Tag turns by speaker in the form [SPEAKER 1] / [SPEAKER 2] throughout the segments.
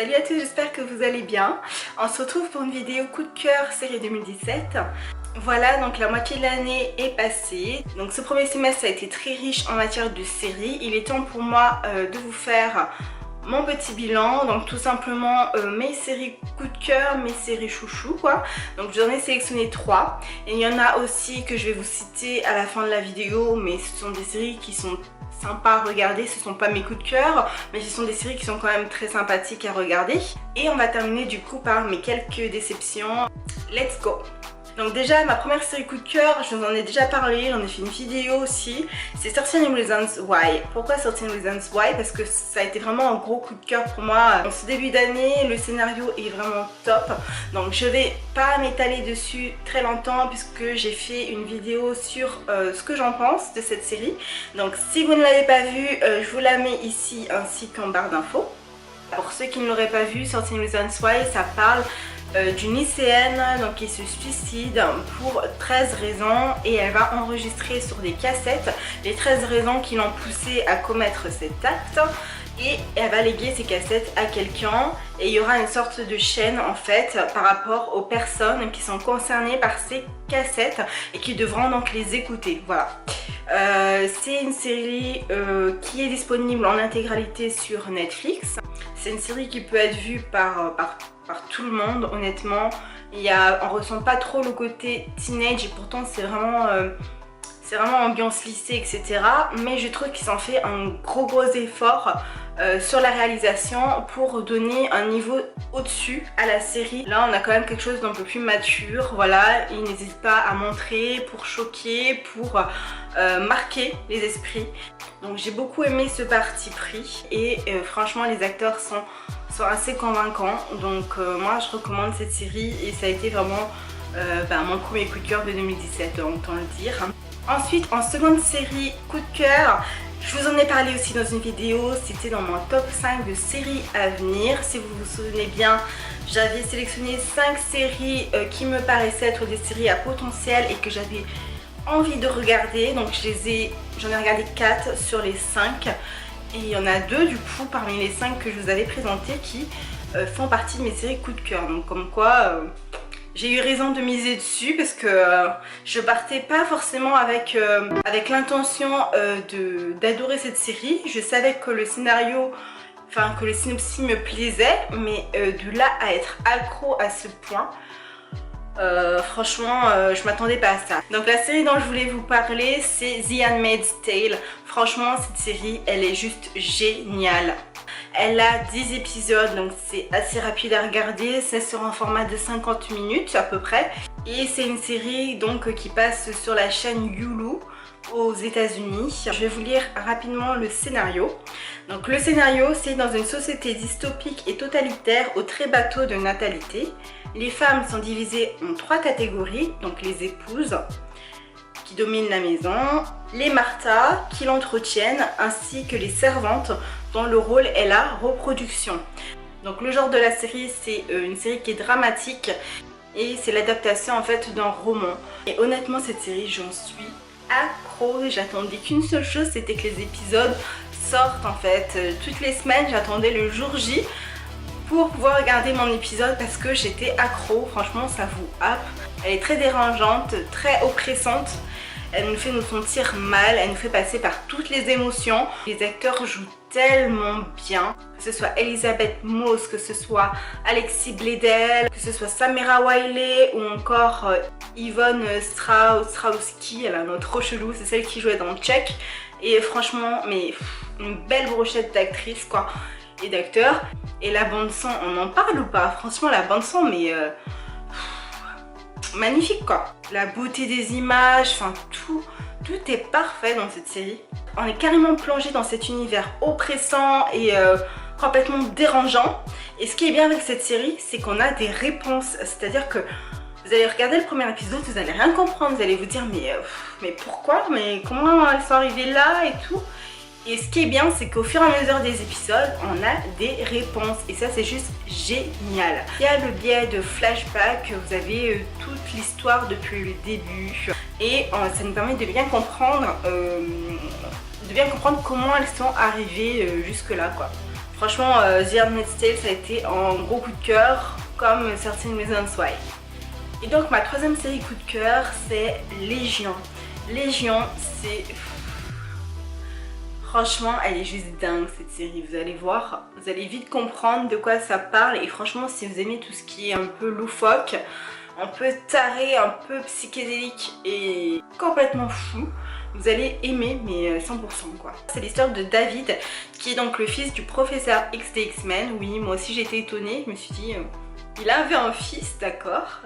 [SPEAKER 1] Salut à tous, j'espère que vous allez bien. On se retrouve pour une vidéo coup de cœur série 2017. Voilà, donc la moitié de l'année est passée. Donc ce premier semestre a été très riche en matière de séries. Il est temps pour moi de vous faire mon petit bilan, donc tout simplement mes séries coup de cœur, mes séries chouchou quoi. Donc j'en ai sélectionné 3 et il y en a aussi que je vais vous citer à la fin de la vidéo, mais ce sont des séries qui sont sympas à regarder, ce sont pas mes coups de cœur, mais ce sont des séries qui sont quand même très sympathiques à regarder. Et on va terminer du coup par mes quelques déceptions. Let's go! Donc déjà ma première série coup de cœur, je vous en ai déjà parlé, j'en ai fait une vidéo aussi, c'est 13 Reasons Why. Pourquoi 13 Reasons Why? Parce que ça a été vraiment un gros coup de cœur pour moi. En ce début d'année, le scénario est vraiment top. Donc je vais pas m'étaler dessus très longtemps puisque j'ai fait une vidéo sur ce que j'en pense de cette série. Donc si vous ne l'avez pas vue, je vous la mets ici ainsi qu'en barre d'infos. Pour ceux qui ne l'auraient pas vu, 13 Reasons Why, ça parle d'une lycéenne donc, qui se suicide pour 13 raisons et elle va enregistrer sur des cassettes les 13 raisons qui l'ont poussée à commettre cet acte et elle va léguer ces cassettes à quelqu'un et il y aura une sorte de chaîne en fait par rapport aux personnes qui sont concernées par ces cassettes et qui devront donc les écouter. Voilà. C'est une série qui est disponible en intégralité sur Netflix. C'est une série qui peut être vue par tout le monde, honnêtement. On ressent pas trop le côté teenage et pourtant c'est vraiment ambiance lycée, etc. Mais je trouve qu'ils ont fait un gros effort sur la réalisation pour donner un niveau au-dessus à la série. Là on a quand même quelque chose d'un peu plus mature, voilà, ils n'hésitent pas à montrer pour choquer, pour marquer les esprits. Donc j'ai beaucoup aimé ce parti pris et franchement les acteurs sont assez convaincants. Donc moi je recommande cette série et ça a été vraiment mon premier coup de cœur de 2017, autant le dire. Ensuite en seconde série coup de cœur, je vous en ai parlé aussi dans une vidéo, c'était dans mon top 5 de séries à venir. Si vous vous souvenez bien, j'avais sélectionné 5 séries qui me paraissaient être des séries à potentiel et que j'avais envie de regarder. Donc j'en ai regardé 4 sur les 5 et il y en a 2 du coup parmi les 5 que je vous avais présentés qui font partie de mes séries coup de cœur. Donc comme quoi j'ai eu raison de miser dessus parce que je partais pas forcément avec l'intention d'adorer cette série. Je savais que le scénario, que le synopsis me plaisait, mais de là à être accro à ce point, franchement je m'attendais pas à ça. Donc la série dont je voulais vous parler, c'est The Handmaid's Tale. Franchement cette série elle est juste géniale. Elle a 10 épisodes donc c'est assez rapide à regarder, c'est sur un format de 50 minutes à peu près et c'est une série donc qui passe sur la chaîne Hulu aux États-Unis. Je vais vous lire rapidement le scénario. Donc le scénario, c'est dans une société dystopique et totalitaire au très bas taux de natalité. Les femmes sont divisées en 3 catégories, donc les épouses qui dominent la maison, les Martha qui l'entretiennent ainsi que les servantes dont le rôle est la reproduction. Donc le genre de la série, c'est une série qui est dramatique et c'est l'adaptation en fait d'un roman. Et honnêtement cette série j'en suis accro, j'attendais qu'une seule chose, c'était que les épisodes sortent en fait. Toutes les semaines j'attendais le jour J pour pouvoir regarder mon épisode parce que j'étais accro, franchement ça vous happe. Elle est très dérangeante, très oppressante, elle nous fait nous sentir mal, elle nous fait passer par toutes les émotions. Les acteurs jouent tellement bien, que ce soit Elizabeth Moss, que ce soit Alexis Bledel, que ce soit Samira Wiley ou encore Yvonne Strahovski, elle a un nom trop chelou, c'est celle qui jouait dans Check. Et franchement, mais une belle brochette d'actrices quoi et d'acteurs. Et la bande son, on en parle ou pas? Franchement la bande son mais magnifique quoi. La beauté des images, tout est parfait dans cette série. On est carrément plongé dans cet univers oppressant et complètement dérangeant. Et ce qui est bien avec cette série, c'est qu'on a des réponses. C'est-à-dire que vous allez regarder le premier épisode, vous allez rien comprendre. Vous allez vous dire mais pourquoi? Mais comment elles sont arrivées là et tout? Et ce qui est bien, c'est qu'au fur et à mesure des épisodes, on a des réponses. Et ça, c'est juste génial. Il y a le biais de flashback, vous avez toute l'histoire depuis le début. Et ça nous permet de bien comprendre comment elles sont arrivées jusque-là, quoi. Franchement, The Handmaid's Tale, ça a été un gros coup de cœur, comme certaines Reasons Why. Et donc ma troisième série coup de cœur, c'est Légion. Légion, c'est... Franchement, elle est juste dingue cette série, vous allez voir, vous allez vite comprendre de quoi ça parle. Et franchement, si vous aimez tout ce qui est un peu loufoque, un peu taré, un peu psychédélique et complètement fou, vous allez aimer, mais 100% quoi. C'est l'histoire de David, qui est donc le fils du professeur X des X-Men. Oui, moi aussi j'ai été étonnée, je me suis dit, il avait un fils, d'accord.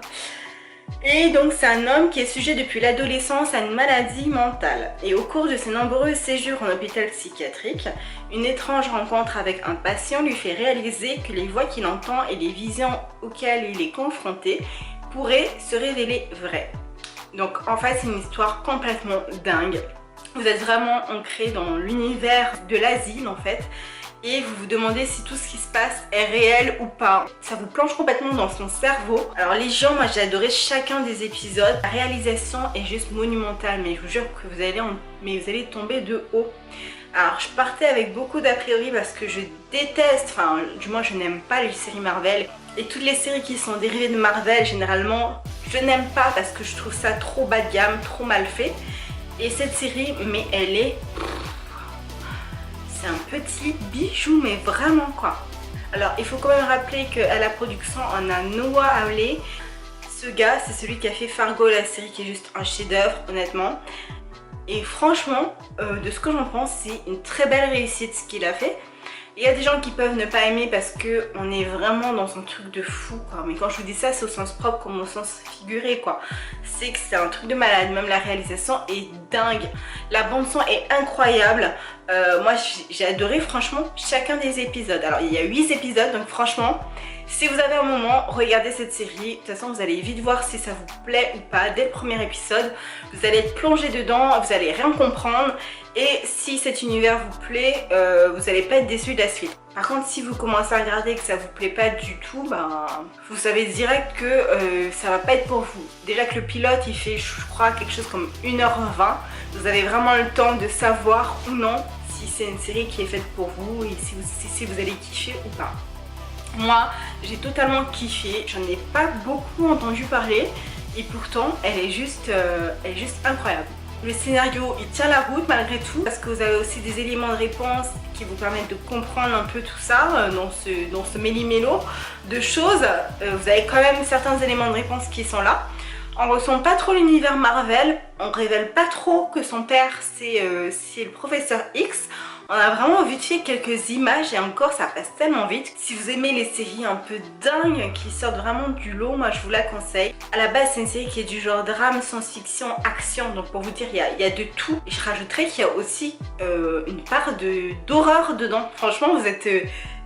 [SPEAKER 1] Et donc c'est un homme qui est sujet depuis l'adolescence à une maladie mentale. Et au cours de ses nombreux séjours en hôpital psychiatrique, une étrange rencontre avec un patient lui fait réaliser que les voix qu'il entend et les visions auxquelles il est confronté pourraient se révéler vraies. Donc en fait c'est une histoire complètement dingue. Vous êtes vraiment ancré dans l'univers de l'asile en fait. Et vous vous demandez si tout ce qui se passe est réel ou pas. Ça vous plonge complètement dans son cerveau. Alors Légion, moi j'ai adoré chacun des épisodes. La réalisation est juste monumentale, mais je vous jure que vous allez tomber de haut. Alors je partais avec beaucoup d'a priori parce que je déteste, enfin du moins je n'aime pas les séries Marvel. Et toutes les séries qui sont dérivées de Marvel, généralement, je n'aime pas parce que je trouve ça trop bas de gamme, trop mal fait. Et cette série, mais elle est... C'est un petit bijou, mais vraiment quoi. Alors il faut quand même rappeler qu'à la production on a Noah Hawley. Ce gars c'est celui qui a fait Fargo, la série qui est juste un chef d'œuvre honnêtement. Et franchement de ce que j'en pense, c'est une très belle réussite ce qu'il a fait. Il y a des gens qui peuvent ne pas aimer parce que on est vraiment dans un truc de fou quoi. Mais quand je vous dis ça, c'est au sens propre comme au sens figuré quoi. C'est que c'est un truc de malade, même la réalisation est dingue. La bande son est incroyable. Moi j'ai adoré franchement chacun des épisodes. Alors il y a 8 épisodes donc franchement, si vous avez un moment, regardez cette série. De toute façon vous allez vite voir si ça vous plaît ou pas. Dès le premier épisode, vous allez être plongé dedans, vous allez rien comprendre. Et si cet univers vous plaît, vous n'allez pas être déçu de la suite. Par contre, si vous commencez à regarder et que ça vous plaît pas du tout, ben, vous savez direct que ça va pas être pour vous. Déjà que le pilote, il fait, je crois, quelque chose comme 1h20. Vous avez vraiment le temps de savoir ou non si c'est une série qui est faite pour vous et si vous allez kiffer ou pas. Moi, j'ai totalement kiffé. J'en ai pas beaucoup entendu parler et pourtant, elle est juste incroyable. Le scénario il tient la route malgré tout parce que vous avez aussi des éléments de réponse qui vous permettent de comprendre un peu tout ça dans ce méli-mélo de choses. Vous avez quand même certains éléments de réponse qui sont là. On ressent pas trop l'univers Marvel, on révèle pas trop que son père c'est le professeur X. On a vraiment vite fait quelques images et encore ça passe tellement vite. Si vous aimez les séries un peu dingues qui sortent vraiment du lot, moi je vous la conseille. À la base c'est une série qui est du genre drame, science-fiction, action. Donc pour vous dire il y a de tout. Et je rajouterais qu'il y a aussi une part d'horreur dedans. Franchement vous êtes...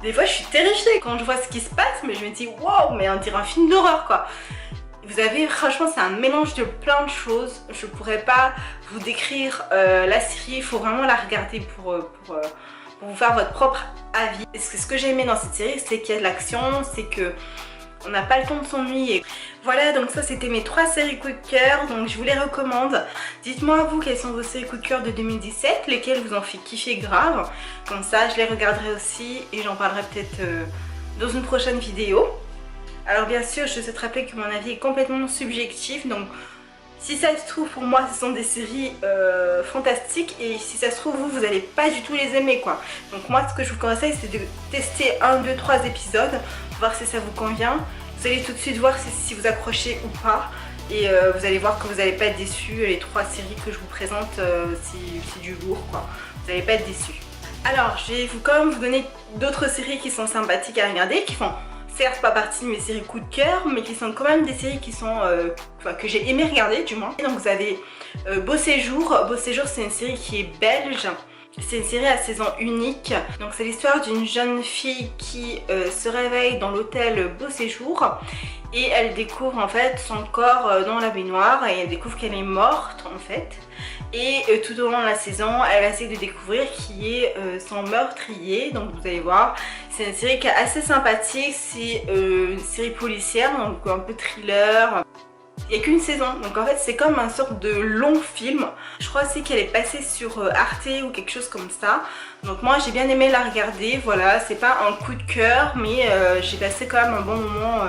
[SPEAKER 1] des fois je suis terrifiée quand je vois ce qui se passe, mais je me dis wow, mais on dirait un film d'horreur quoi. Vous avez, franchement c'est un mélange de plein de choses. Je pourrais pas vous décrire la série, il faut vraiment la regarder pour vous faire votre propre avis. Et ce que j'ai aimé dans cette série, c'est qu'il y a de l'action, c'est que on n'a pas le temps de s'ennuyer. Voilà, donc ça c'était mes 3 séries coup de cœur, donc je vous les recommande. Dites-moi vous quelles sont vos séries coup de cœur de 2017, lesquelles vous ont fait kiffer grave. Comme ça je les regarderai aussi et j'en parlerai peut-être dans une prochaine vidéo. Alors bien sûr, je souhaite rappeler que mon avis est complètement subjectif, donc si ça se trouve pour moi ce sont des séries fantastiques et si ça se trouve vous n'allez pas du tout les aimer quoi. Donc moi ce que je vous conseille c'est de tester 1, 2, 3 épisodes, voir si ça vous convient. Vous allez tout de suite voir si vous accrochez ou pas et vous allez voir que vous n'allez pas être déçus. Les 3 séries que je vous présente c'est du lourd quoi, vous n'allez pas être déçus. Alors je vais quand même vous donner d'autres séries qui sont sympathiques à regarder, qui font certes pas partie de mes séries coup de cœur, mais qui sont quand même des séries qui sont que j'ai aimé regarder du moins. Et donc vous avez Beau Séjour. Beau Séjour c'est une série qui est belge. C'est une série à saison unique. Donc c'est l'histoire d'une jeune fille qui se réveille dans l'hôtel Beau Séjour et elle découvre en fait son corps dans la baignoire et elle découvre qu'elle est morte en fait. Et tout au long de la saison, elle va essayer de découvrir qui est son meurtrier. Donc vous allez voir, c'est une série qui est assez sympathique. C'est une série policière, donc un peu thriller. il n'y a qu'une saison, donc en fait c'est comme un sorte de long film. Je crois aussi qu'elle est passée sur Arte ou quelque chose comme ça. Donc moi j'ai bien aimé la regarder, voilà, c'est pas un coup de cœur, mais j'ai passé quand même un bon moment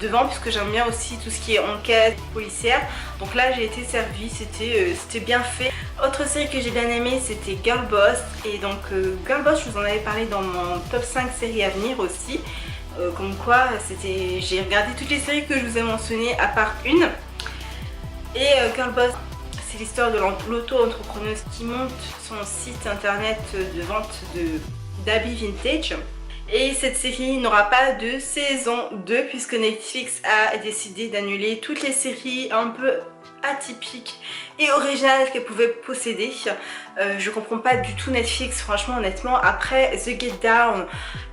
[SPEAKER 1] devant, puisque j'aime bien aussi tout ce qui est enquête policière. Donc là j'ai été servie, c'était bien fait. Autre série que j'ai bien aimé, c'était Girl Boss. Et donc Girl Boss, je vous en avais parlé dans mon top 5 séries à venir aussi. Comme quoi j'ai regardé toutes les séries que je vous ai mentionnées à part une. Et Girl Boss, c'est l'histoire de l'auto-entrepreneuse qui monte son site internet de vente d'habits vintage. Et cette série n'aura pas de saison 2 puisque Netflix a décidé d'annuler toutes les séries un peu atypiques et originales qu'elle pouvait posséder. Je comprends pas du tout Netflix, franchement, honnêtement. Après The Get Down,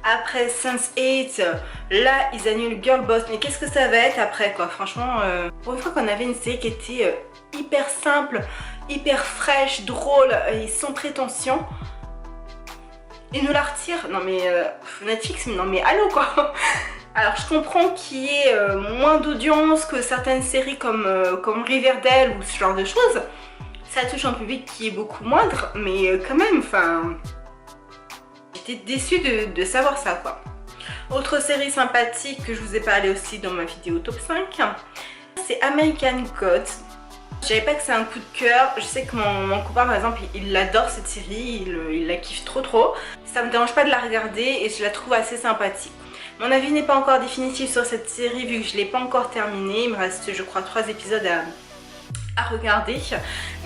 [SPEAKER 1] après Sense8, là ils annulent Girl Boss. Mais qu'est-ce que ça va être après, quoi? Franchement, pour une fois qu'on avait une série qui était hyper simple, hyper fraîche, drôle et sans prétention, et nous la retire. Non mais Netflix, non mais allô quoi. Alors je comprends qu'il y ait moins d'audience que certaines séries comme Riverdale ou ce genre de choses. Ça touche un public qui est beaucoup moindre, mais quand même, enfin, j'étais déçue de savoir ça, quoi. Autre série sympathique que je vous ai parlé aussi dans ma vidéo top 5, c'est American Gods. Je savais pas que c'est un coup de cœur. Je sais que mon copain par exemple il adore cette série, il la kiffe trop. Ça me dérange pas de la regarder et je la trouve assez sympathique. Mon avis n'est pas encore définitif sur cette série vu que je l'ai pas encore terminée. Il me reste je crois 3 épisodes à regarder.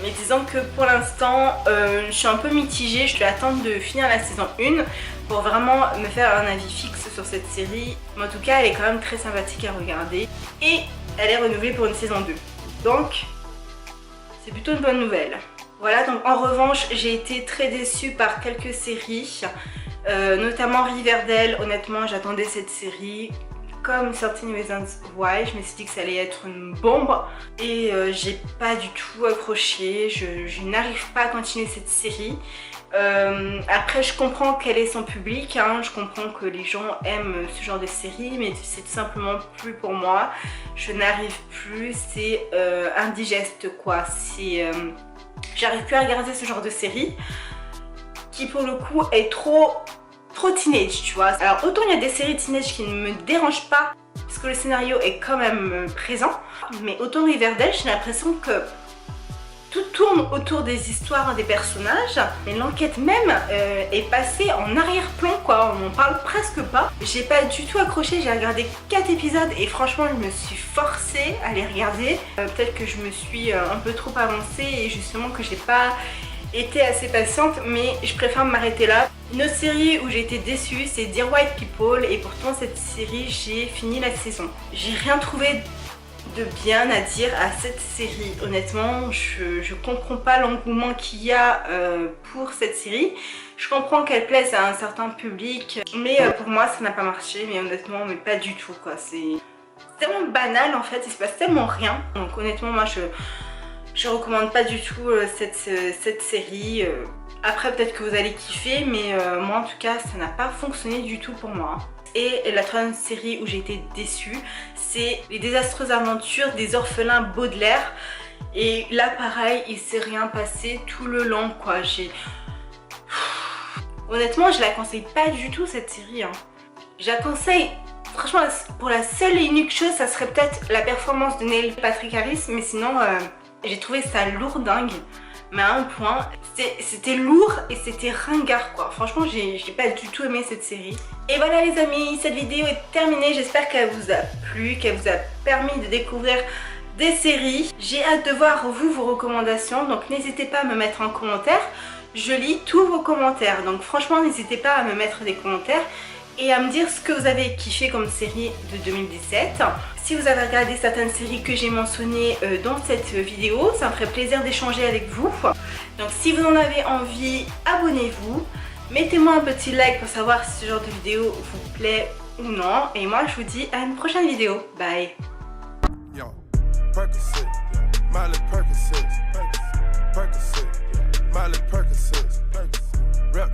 [SPEAKER 1] Mais disons que pour l'instant je suis un peu mitigée. Je vais attendre de finir la saison 1 pour vraiment me faire un avis fixe sur cette série. Mais en tout cas elle est quand même très sympathique à regarder. Et elle est renouvelée pour une saison 2. Donc c'est plutôt une bonne nouvelle. Voilà, donc en revanche j'ai été très déçue par quelques séries, notamment Riverdale. Honnêtement j'attendais cette série comme 13 Reasons Why. Je me suis dit que ça allait être une bombe et j'ai pas du tout accroché. Je n'arrive pas à continuer cette série. Après je comprends quel est son public, hein. Je comprends que les gens aiment ce genre de série, mais c'est tout simplement plus pour moi. Je n'arrive plus, c'est indigeste quoi. J'arrive plus à regarder ce genre de série qui pour le coup est trop teenage, tu vois. Alors autant il y a des séries teenage qui ne me dérangent pas parce que le scénario est quand même présent, mais autant Riverdale j'ai l'impression que tout tourne autour des histoires des personnages et l'enquête même est passée en arrière-plan quoi, on n'en parle presque pas. J'ai pas du tout accroché, j'ai regardé 4 épisodes et franchement je me suis forcée à les regarder. Peut-être que je me suis un peu trop avancée et justement que j'ai pas été assez patiente, mais je préfère m'arrêter là. Une autre série où j'ai été déçue c'est Dear White People et pourtant cette série j'ai fini la saison. J'ai rien trouvé de bien à dire à cette série. Honnêtement je comprends pas l'engouement qu'il y a pour cette série. Je comprends qu'elle plaise à un certain public mais pour moi ça n'a pas marché, mais honnêtement mais pas du tout quoi. C'est tellement banal en fait, il se passe tellement rien. Donc honnêtement moi je recommande pas du tout cette série. Après peut-être que vous allez kiffer, mais moi en tout cas ça n'a pas fonctionné du tout pour moi. Et la troisième série où j'ai été déçue, c'est Les désastreuses aventures des orphelins Baudelaire. Et là pareil, il s'est rien passé tout le long quoi. Honnêtement je la conseille pas du tout cette série, hein. Je la conseille franchement pour la seule et unique chose, ça serait peut-être la performance de Neil Patrick Harris, mais sinon j'ai trouvé ça lourdingue. Mais à un point, c'était lourd et c'était ringard quoi. Franchement j'ai pas du tout aimé cette série. Et voilà les amis, cette vidéo est terminée. J'espère qu'elle vous a plu, qu'elle vous a permis de découvrir des séries. J'ai hâte de voir vos recommandations, donc n'hésitez pas à me mettre en commentaire. Je lis tous vos commentaires, donc franchement n'hésitez pas à me mettre des commentaires et à me dire ce que vous avez kiffé comme série de 2017. Si vous avez regardé certaines séries que j'ai mentionnées dans cette vidéo, ça me ferait plaisir d'échanger avec vous. Donc si vous en avez envie, abonnez-vous. Mettez-moi un petit like pour savoir si ce genre de vidéo vous plaît ou non. Et moi je vous dis à une prochaine vidéo. Bye. Yo, Percocet, Miley Percocet, Percocet, Miley Percocet.